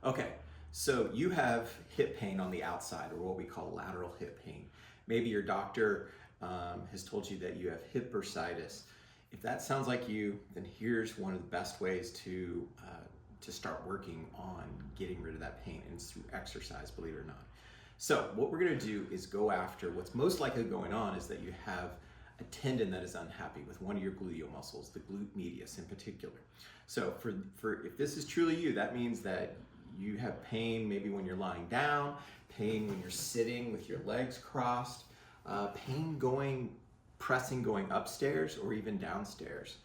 Okay, so you have hip pain on the outside, or what we call lateral hip pain. Maybe your doctor has told you that you have hip bursitis. If that sounds like you, then here's one of the best ways to start working on getting rid of that pain, and it's through exercise, believe it or not. So what we're gonna do is go after what's most likely going on is that you have a tendon that is unhappy with one of your gluteal muscles, the glute medius in particular. So if this is truly you, that means that you have pain maybe when you're lying down, pain when you're sitting with your legs crossed, pain pressing going upstairs or even downstairs.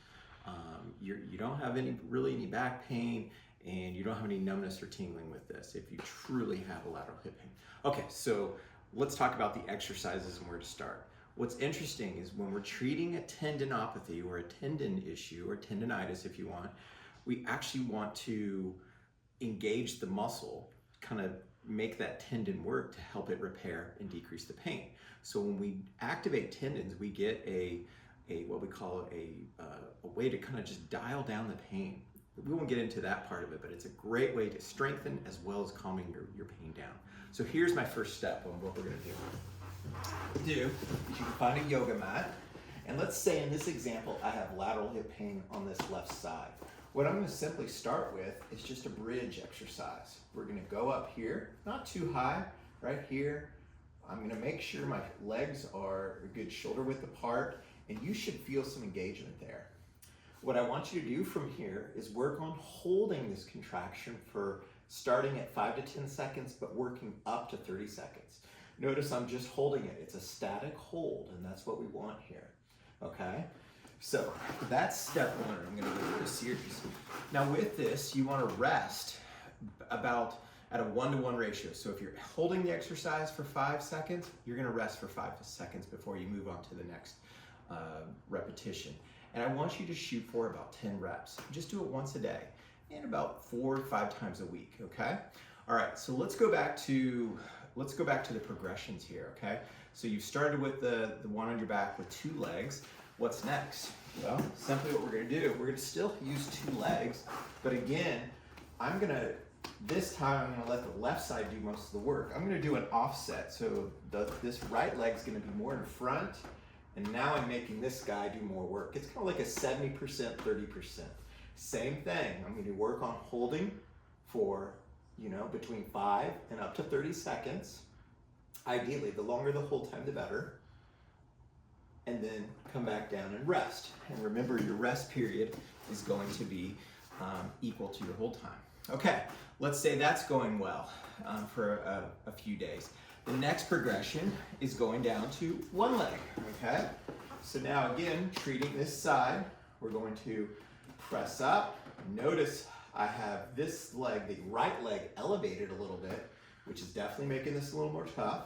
You don't have really any back pain, and you don't have any numbness or tingling with this if you truly have a lateral hip pain. Okay, so let's talk about the exercises and where to start. What's interesting is when we're treating a tendinopathy or a tendon issue or tendonitis if you want, we actually want to engage the muscle, kind of make that tendon work to help it repair and decrease the pain. So when we activate tendons, we get what we call a way to kind of just dial down the pain. We won't get into that part of it, but it's a great way to strengthen as well as calming your pain down. So here's my first step on what we're gonna do. You can find a yoga mat, and let's say in this example, I have lateral hip pain on this left side. What I'm gonna simply start with is just a bridge exercise. We're gonna go up here, not too high, right here. I'm gonna make sure my legs are a good shoulder width apart, and you should feel some engagement there. What I want you to do from here is work on holding this contraction for starting at 5 to 10 seconds, but working up to 30 seconds. Notice I'm just holding it. It's a static hold, and that's what we want here, okay? So that's step one. I'm gonna go through a series. Now with this, you wanna rest about at a 1-to-1 ratio. So if you're holding the exercise for 5 seconds, you're gonna rest for 5 seconds before you move on to the next repetition. And I want you to shoot for about 10 reps. Just do it once a day and about 4 to 5 times a week, okay? All right, so let's go back to the progressions here, okay? So you started with the one on your back with 2 legs. What's next? Well, simply what we're gonna do, we're gonna still use 2 legs, but again, this time I'm gonna let the left side do most of the work. I'm gonna do an offset, so this right leg's gonna be more in front, and now I'm making this guy do more work. It's kind of like a 70%, 30%. Same thing, I'm gonna work on holding for, between 5 and up to 30 seconds. Ideally, the longer the hold time, the better. And then come back down and rest. And remember, your rest period is going to be equal to your hold time. Okay, let's say that's going well for a few days. The next progression is going down to 1 leg, okay? So now again, treating this side, we're going to press up. Notice I have this leg, the right leg, elevated a little bit, which is definitely making this a little more tough.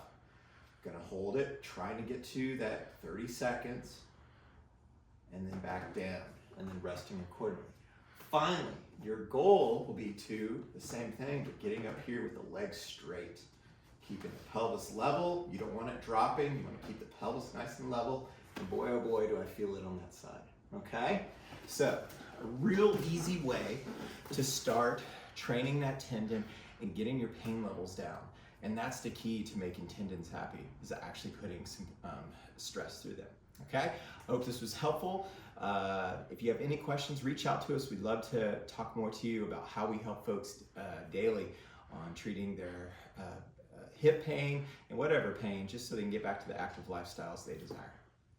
Gonna hold it, trying to get to that 30 seconds, and then back down, and then resting accordingly. Finally, your goal will be the same thing, but getting up here with the legs straight. Keeping the pelvis level, you don't want it dropping, you want to keep the pelvis nice and level, and boy oh boy do I feel it on that side, okay? So, a real easy way to start training that tendon and getting your pain levels down. And that's the key to making tendons happy, is actually putting some stress through them, okay? I hope this was helpful. If you have any questions, reach out to us. We'd love to talk more to you about how we help folks daily on treating their hip pain and whatever pain, just so they can get back to the active lifestyles they desire.